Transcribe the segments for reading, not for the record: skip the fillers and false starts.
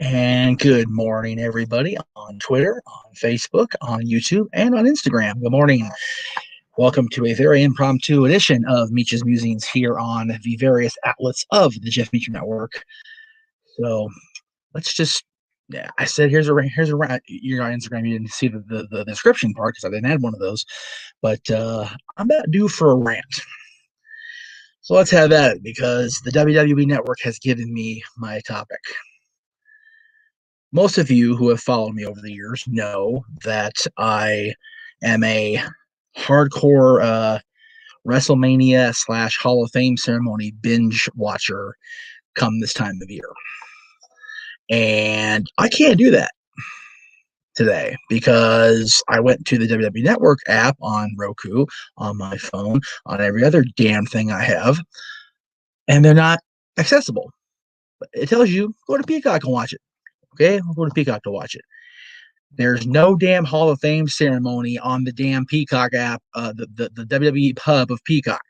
And good morning, everybody on Twitter, on Facebook, on YouTube, and on Instagram. Good morning. Welcome to a very impromptu edition of MEACH'S Musings here on the various outlets of the Jeff Meach Network. So let's just, yeah, I said here's a you're on Instagram. You didn't see the description part because I didn't add one of those, but I'm about due for a rant. So let's have that because the WWE Network has given me my topic. Most of you who have followed me over the years know that I am a hardcore WrestleMania / Hall of Fame ceremony binge watcher come this time of year. And I can't do that today because I went to the WWE Network app on Roku, on my phone, on every other damn thing I have, and they're not accessible. It tells you go to Peacock and watch it. Okay, I'll go to Peacock to watch it. There's no damn Hall of Fame ceremony on the damn Peacock app, the WWE hub of Peacock.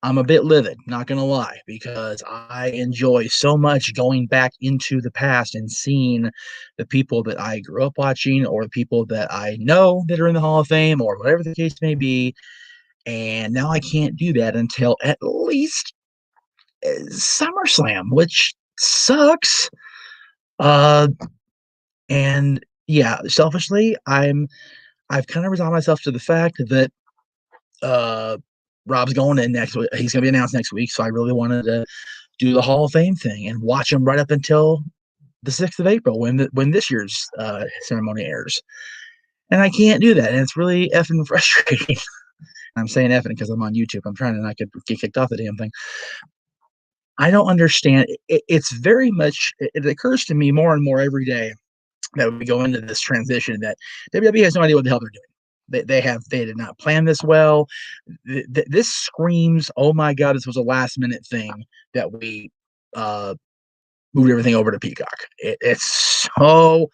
I'm a bit livid, not going to lie, because I enjoy so much going back into the past and seeing the people that I grew up watching or the people that I know that are in the Hall of Fame or whatever the case may be. And now I can't do that until at least SummerSlam, which sucks. And yeah, selfishly, I've kind of resigned myself to the fact that Rob's going in next week. He's going to be announced next week, so I really wanted to do the Hall of Fame thing and watch him right up until the 6th of April when this year's ceremony airs. And I can't do that, and it's really effing frustrating. I'm saying effing because I'm on YouTube. I'm trying to not get kicked off the damn thing. I don't understand. It's very much. It occurs to me more and more every day that we go into this transition that WWE has no idea what the hell they're doing. They did not plan this well. This screams, oh my god, this was a last minute thing that we moved everything over to Peacock. It's so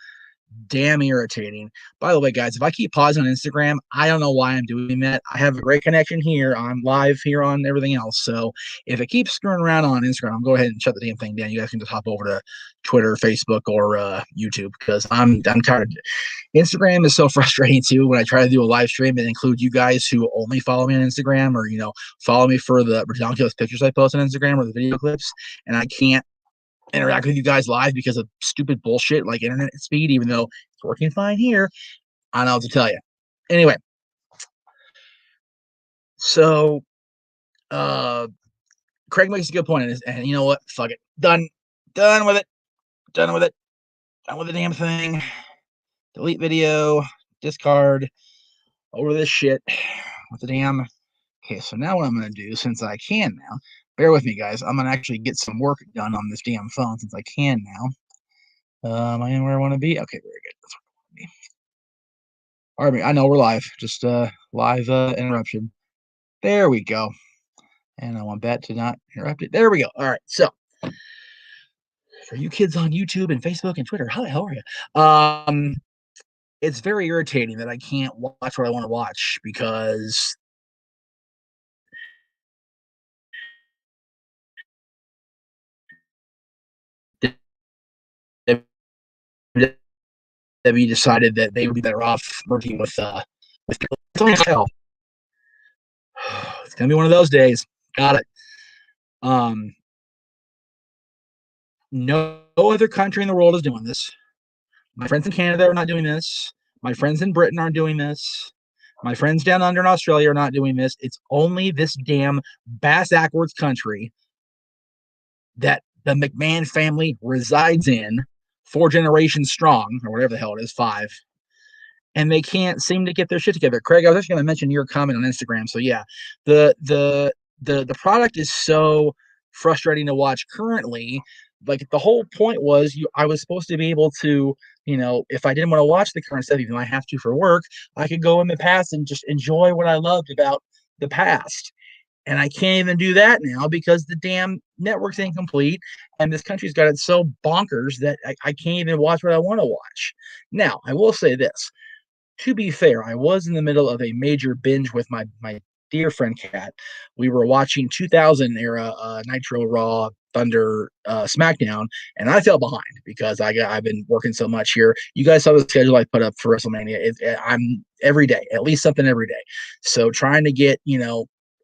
damn irritating. By the way, guys, if I keep pausing on Instagram, I don't know why I'm doing that. I have a great connection here. I'm live here on everything else. So if it keeps screwing around on Instagram, I'll go ahead and shut the damn thing down. You guys can just hop over to Twitter, Facebook, or YouTube because I'm tired. Instagram is so frustrating too when I try to do a live stream and include you guys who only follow me on Instagram or follow me for the ridiculous pictures I post on Instagram or the video clips, and I can't interact with you guys live because of stupid bullshit like internet speed, even though it's working fine here. I don't know what to tell you. Anyway, so Craig makes a good point, and you know what? Fuck it. Done with it. Done with it. Done with the damn thing. Delete video. Discard. Over this shit. With the damn. Okay, so now what I'm going to do, since I can now, bear with me, guys. I'm going to actually get some work done on this damn phone since I can now. Am I in where I want to be? Okay, very good. That's where I want to be. Pardon me. I know we're live. Just live interruption. There we go. And I want that to not interrupt it. There we go. All right. So for you kids on YouTube and Facebook and Twitter, hi, how are you? It's very irritating that I can't watch what I want to watch because WWE decided that they would be better off working with people. It's gonna be one of those days. Got it. No other country in the world is doing this. My friends in Canada are not doing this. My friends in Britain aren't doing this. My friends down under in Australia are not doing this. It's only this damn bass-ackwards country that the McMahon family resides in, 4 generations strong, or whatever the hell it is, 5. And they can't seem to get their shit together. Craig, I was actually going to mention your comment on Instagram. So yeah, the product is so frustrating to watch currently. Like the whole point was I was supposed to be able to, if I didn't want to watch the current stuff, even though I have to for work, I could go in the past and just enjoy what I loved about the past. And I can't even do that now because the damn network's incomplete and this country's got it so bonkers that I can't even watch what I want to watch. Now, I will say this. To be fair, I was in the middle of a major binge with my dear friend Kat, we were watching 2000 era Nitro, Raw, Thunder, SmackDown, and I fell behind because I've been working so much here. You guys saw the schedule I put up for WrestleMania. I'm every day, at least something every day. So trying to get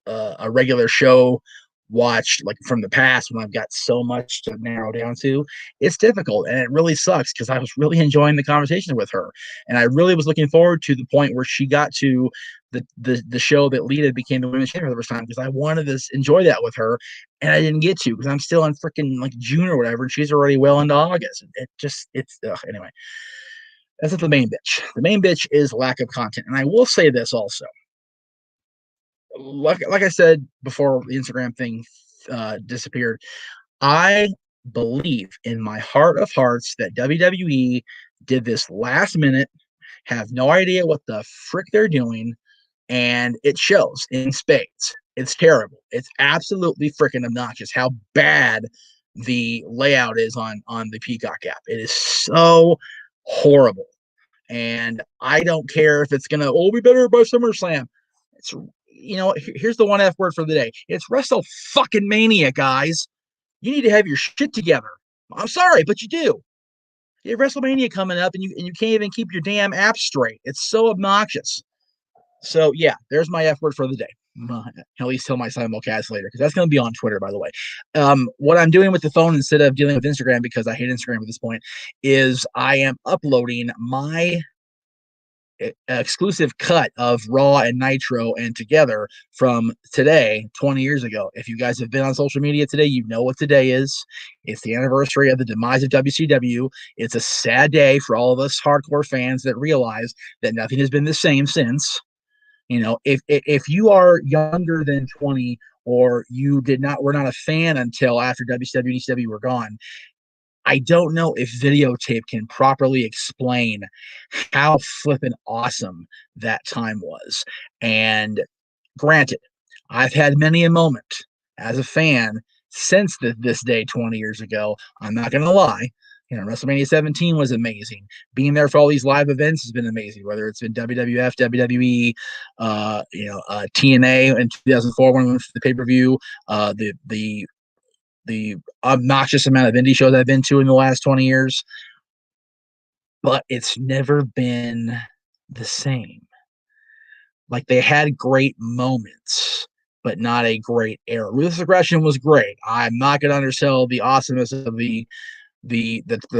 a regular show watched like from the past when I've got so much to narrow down to, it's difficult and it really sucks because I was really enjoying the conversation with her, and I really was looking forward to the point where she got to the show that Lita became the women's champion for the first time because I wanted to enjoy that with her, and I didn't get to because I'm still in freaking like June or whatever, and she's already well into August. Anyway. That's not the main bitch. The main bitch is lack of content, and I will say this also. Like I said before, the Instagram thing disappeared. I believe in my heart of hearts that WWE did this last minute, have no idea what the frick they're doing, and it shows in spades. It's terrible. It's absolutely freaking obnoxious how bad the layout is on the Peacock app. It is so horrible, and I don't care if it's gonna be better by SummerSlam. It's here's the one F word for the day. It's Wrestle fucking Mania, guys. You need to have your shit together. I'm sorry, but you do. You have WrestleMania coming up, and you can't even keep your damn app straight. It's so obnoxious. So yeah, there's my F word for the day. At least tell my simulcast later because that's going to be on Twitter, by the way. What I'm doing with the phone instead of dealing with Instagram because I hate Instagram at this point is I am uploading my exclusive cut of Raw and Nitro and Together from today, 20 years ago. If you guys have been on social media today, you know what today is. It's the anniversary of the demise of WCW. It's a sad day for all of us hardcore fans that realize that nothing has been the same since. If you are younger than 20 or you were not a fan until after WCW and ECW were gone, I don't know if videotape can properly explain how flippin' awesome that time was. And granted, I've had many a moment as a fan since this day 20 years ago. I'm not going to lie. WrestleMania 17 was amazing. Being there for all these live events has been amazing, whether it's been WWF, WWE, TNA in 2004 when we went for the pay-per-view, the obnoxious amount of indie shows I've been to in the last 20 years, but it's never been the same. Like they had great moments, but not a great era. Ruthless Aggression was great. I'm not going to undersell the awesomeness of the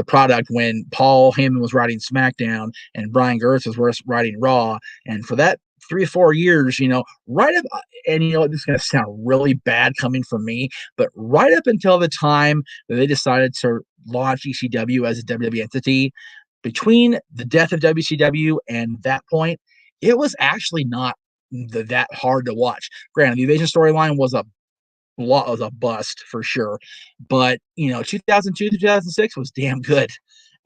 product when Paul Heyman was writing SmackDown and Brian Gertz was writing Raw, and for that 3 or 4 years, right up, and this is going to sound really bad coming from me, but right up until the time that they decided to launch ECW as a WWE entity, between the death of WCW and that point, it was actually not that hard to watch. Granted, the Invasion storyline was a bust for sure, but 2002 to 2006 was damn good,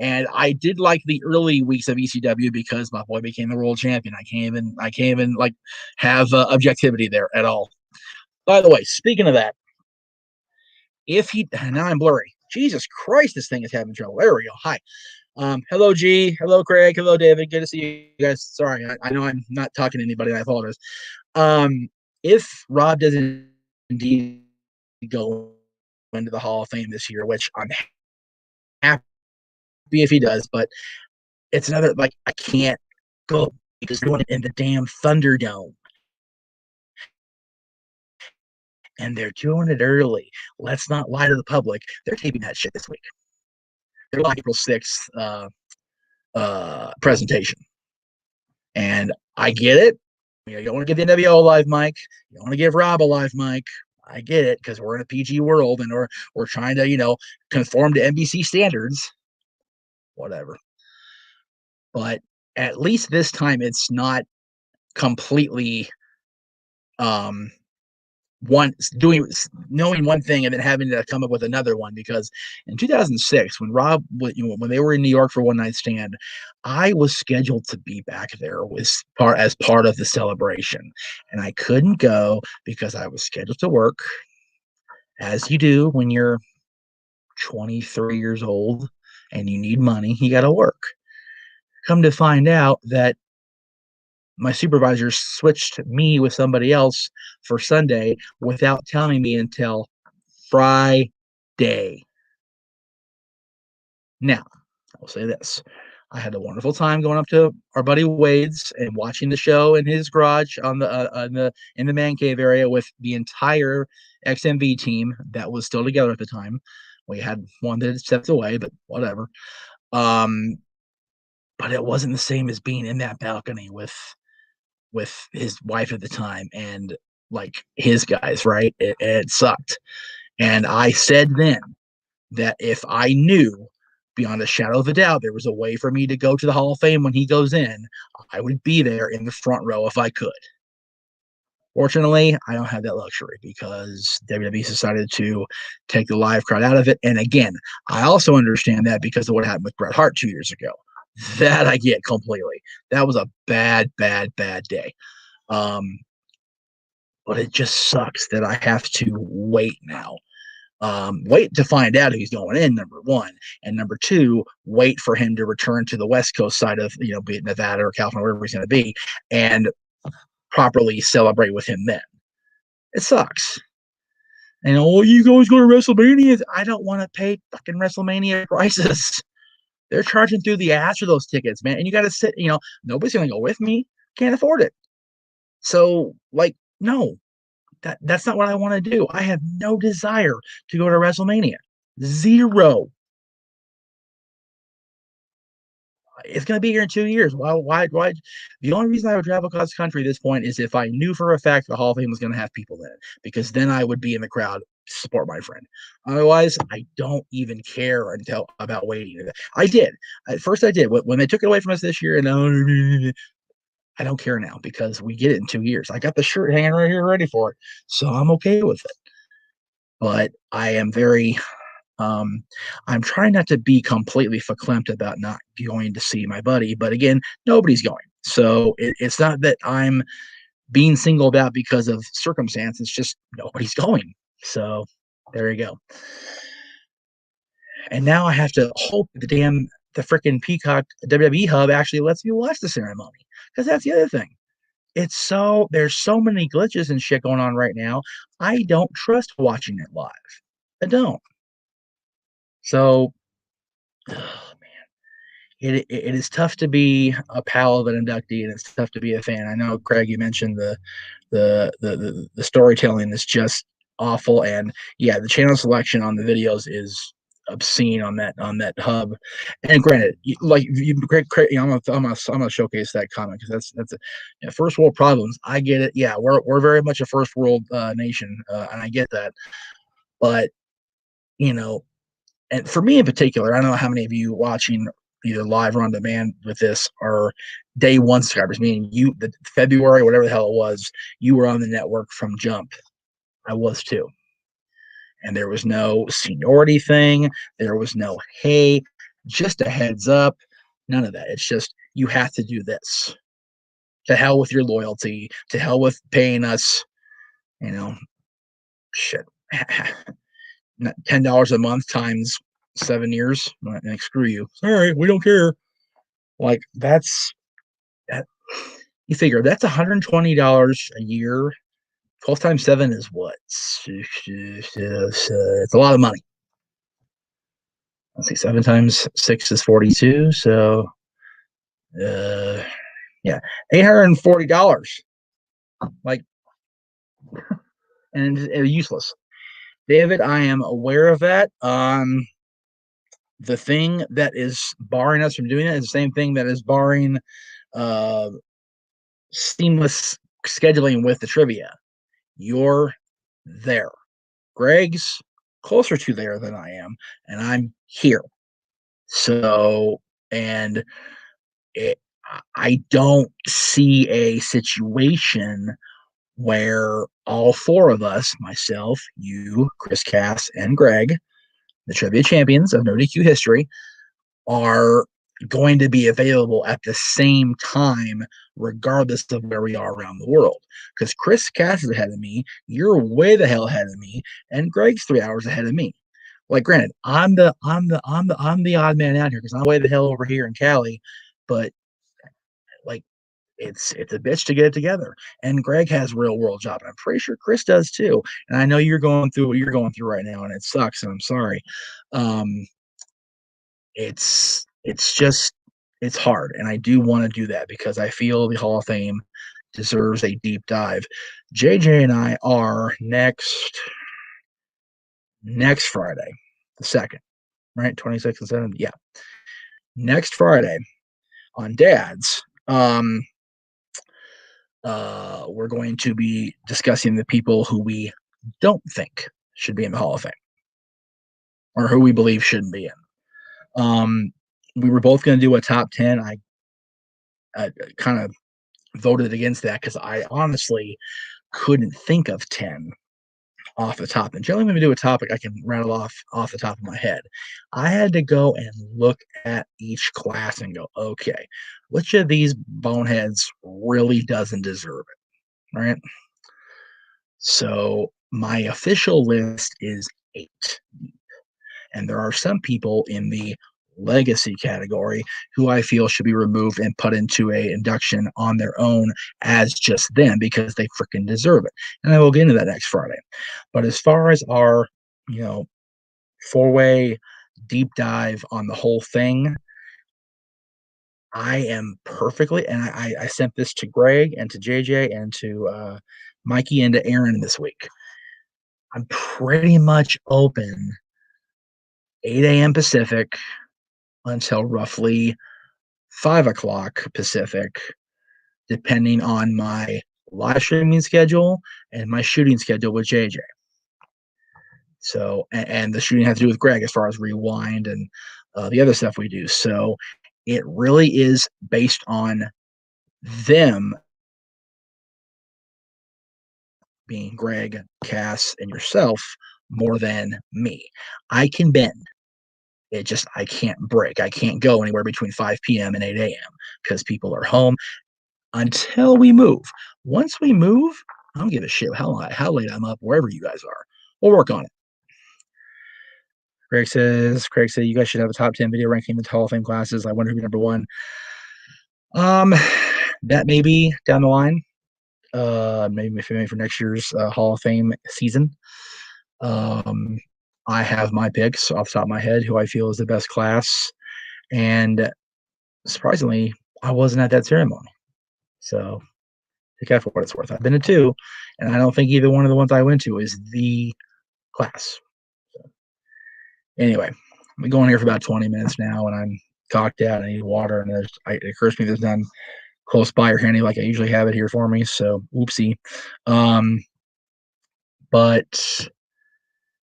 and I did like the early weeks of ECW because my boy became the world champion. I can't even like have objectivity there at all. By the way, speaking of that, if he now I'm blurry. Jesus Christ, this thing is having trouble. There we go. Hi. Hello, G. Hello, Craig. Hello, David. Good to see you guys. Sorry, I know I'm not talking to anybody. I apologize. If Rob doesn't indeed go into the Hall of Fame this year, which I'm happy if he does, but it's another like I can't go because they're doing it in the damn Thunderdome. And they're doing it early. Let's not lie to the public. They're taping that shit this week. They're like April 6th presentation. And I get it. You don't want to give the NWO a live mic. You don't want to give Rob a live mic. I get it because we're in a PG world and we're trying to, conform to NBC standards. Whatever. But at least this time it's not completely knowing one thing and then having to come up with another one, because in 2006 when Rob when they were in New York for One Night Stand, I was scheduled to be back there as part of the celebration, and I couldn't go because I was scheduled to work, as you do when you're 23 years old and you need money. You got to work. Come to find out that my supervisor switched me with somebody else for Sunday without telling me until Friday. Now, I will say this. I had a wonderful time going up to our buddy Wade's and watching the show in his garage in the man cave area with the entire XMV team that was still together at the time. We had one that had stepped away, but whatever. Um, but it wasn't the same as being in that balcony with his wife at the time and like his guys, right? It sucked. And I said then that if I knew beyond a shadow of a doubt there was a way for me to go to the Hall of Fame when he goes in, I would be there in the front row if I could. Fortunately, I don't have that luxury because WWE decided to take the live crowd out of it. And again, I also understand that because of what happened with Bret Hart 2 years ago. That I get completely. That was a bad, bad, bad day. Um, but it just sucks that I have to wait now. Wait to find out who's going in, number one, and number two, wait for him to return to the West Coast side of, be it Nevada or California, wherever he's going to be, and properly celebrate with him then. It sucks. And you guys go to WrestleMania. I don't want to pay fucking WrestleMania prices. They're charging through the ass for those tickets, man. And you got to sit. Nobody's going to go with me. Can't afford it. So, no, that's not what I want to do. I have no desire to go to WrestleMania. Zero. It's going to be here in 2 years. Why? The only reason I would travel across the country at this point is if I knew for a fact the Hall of Fame was going to have people in it, because then I would be in the crowd to support my friend. Otherwise, I don't even care about waiting. I did. At first, I did. When they took it away from us this year, and I don't care now because we get it in 2 years. I got the shirt hanging right here ready for it, so I'm okay with it. But I am very I'm trying not to be completely verklempt about not going to see my buddy, but again, nobody's going. So it's not that I'm being singled out because of circumstance. It's just nobody's going. So there you go. And now I have to hope the freaking Peacock WWE hub actually lets me watch the ceremony, because that's the other thing. There's so many glitches and shit going on right now. I don't trust watching it live. I don't. So, oh man, it is tough to be a pal of an inductee, and it's tough to be a fan. I know, Craig, you mentioned the storytelling is just awful, and yeah, the channel selection on the videos is obscene on that hub. And granted, Craig, I'm gonna showcase that comment because that's first world problems. I get it. Yeah, we're very much a first world nation, and I get that, but you know and for me in particular, I don't know how many of you watching either live or on demand with this are day one subscribers, meaning the February, whatever the hell it was, you were on the network from jump. I was too. And there was no seniority thing. There was no, hey, just a heads up. None of that. It's just, you have to do this. To hell with your loyalty. To hell with paying us, shit. $10 a month times 7 years. Like, screw you. Sorry, we don't care. Like that. You figure that's $120 a year. 12 times 7 is what? It's a lot of money. Let's see, 7 times 6 is 42. So, yeah, $840. Like, and it's useless. David, I am aware of that. The thing that is barring us from doing it is the same thing that is barring seamless scheduling with the trivia. You're there. Greg's closer to there than I am, and I'm here. So, and I don't see a situation where all four of us, myself, you, Chris Cass, and Greg, the trivia champions of No DQ history, are going to be available at the same time, regardless of where we are around the world. Because Chris Cass is ahead of me, you're way the hell ahead of me, and Greg's 3 hours ahead of me. Like, granted, I'm the odd man out here because I'm way the hell over here in Cali, but like it's a bitch to get it together. And Greg has real world job, and I'm pretty sure Chris does too. And I know you're going through what you're going through right now, and it sucks. And I'm sorry. Um, it's just it's hard, and I do want to do that because I feel the Hall of Fame deserves a deep dive. JJ and I are next Friday, the second, right? 26th and 7th. Yeah. Next Friday on Dad's. We're going to be discussing the people who we don't think should be in the Hall of Fame or who we believe shouldn't be in. We were both going to do a top 10. I kind of voted against that because I honestly couldn't think of 10 off the top. And generally, when we do a topic, I can rattle off the top of my head. I had to go and look at each class and go, okay, which of these boneheads really doesn't deserve it, right? So my official list is 8. And there are some people in the legacy category who I feel should be removed and put into a induction on their own as just them because they freaking deserve it. And I will get into that next Friday. But as far as our, you know, 4-way deep dive on the whole thing, I am perfectly, and I sent this to Greg and to JJ and to Mikey and to Aaron this week. I'm pretty much open 8 a.m. Pacific until roughly 5 o'clock Pacific, depending on my live streaming schedule and my shooting schedule with JJ. So, and the shooting has to do with Greg as far as rewind and the other stuff we do. So, it really is based on them being Greg, Cass, and yourself more than me. I can bend. I can't break. I can't go anywhere between 5 p.m. and 8 a.m. because people are home until we move. Once we move, I don't give a shit how late I'm up, wherever you guys are. We'll work on it. Craig said you guys should have a top 10 video ranking the Hall of Fame classes. I wonder who number one. Um, that may be down the line. Maybe for next year's Hall of Fame season. I have my picks off the top of my head, who I feel is the best class. And surprisingly, I wasn't at that ceremony. So take that for what it's worth. I've been to 2, and I don't think either one of the ones I went to is the class. So, anyway, I've been going here for about 20 minutes now, and I'm cocked out. I need water, and it occurs to me there's none close by or handy like I usually have it here for me. So, whoopsie. But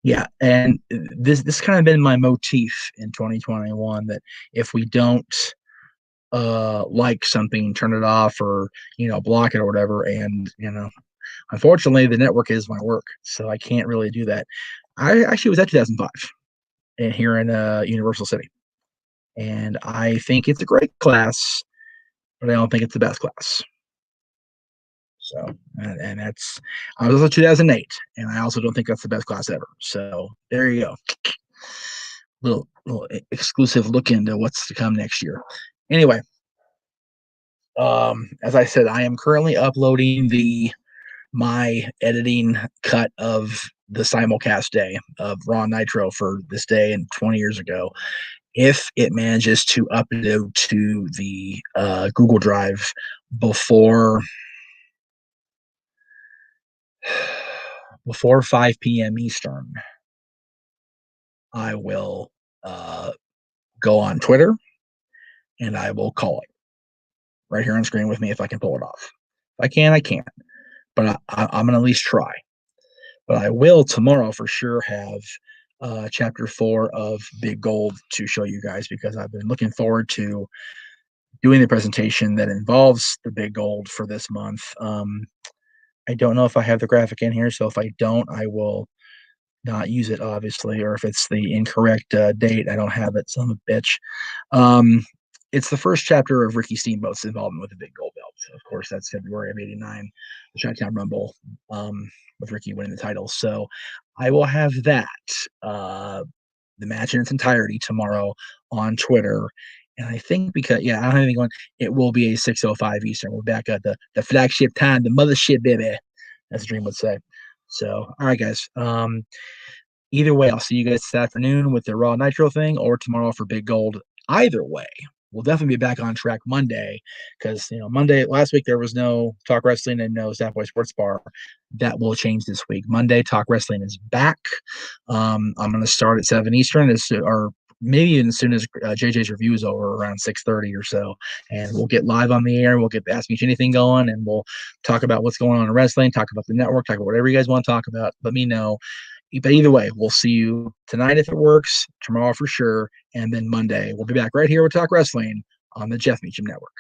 yeah, and this kind of been my motif in 2021 that if we don't like something, turn it off or block it or whatever. And unfortunately, the network is my work, so I can't really do that. I actually was at 2005 and here in Universal City, and I think it's a great class, but I don't think it's the best class. So, and that's I was also 2008, and I also don't think that's the best class ever. So there you go. Little exclusive look into what's to come next year. Anyway, as I said, I am currently uploading my editing cut of the simulcast day of Raw Nitro for this day and 20 years ago. If it manages to upload to the Google Drive before 5 p.m. Eastern, I will go on Twitter and I will call it right here on screen with me if I can pull it off. If I can, I can't. But I'm going to at least try. But I will tomorrow for sure have chapter 4 of Big Gold to show you guys because I've been looking forward to doing the presentation that involves the Big Gold for this month. I don't know if I have the graphic in here, so if I don't, I will not use it, obviously, or if it's the incorrect date, I don't have it, son of a bitch. It's the first chapter of Ricky Steamboat's involvement with the Big Gold Belt. So of course, that's February of '89, the Chi-Town Rumble, with Ricky winning the title. So I will have that, the match in its entirety tomorrow on Twitter. And I think because I don't have anything going. It will be a 6:05 Eastern. We're back at the flagship time, the mothership, baby, as Dream would say. So, all right, guys. Either way, I'll see you guys this afternoon with the Raw Nitro thing or tomorrow for Big Gold. Either way, we'll definitely be back on track Monday because, Monday, last week, there was no Talk Wrestling and no Snapboy Sports Bar. That will change this week. Monday, Talk Wrestling is back. I'm going to start at 7 Eastern, or maybe even as soon as JJ's review is over, around 6:30 or so. And we'll get live on the air. We'll get the Ask Me Anything going, and we'll talk about what's going on in wrestling, talk about the network, talk about whatever you guys want to talk about. Let me know. But either way, we'll see you tonight if it works, tomorrow for sure, and then Monday we'll be back right here with Talk Wrestling on the Jeff Meacham Network.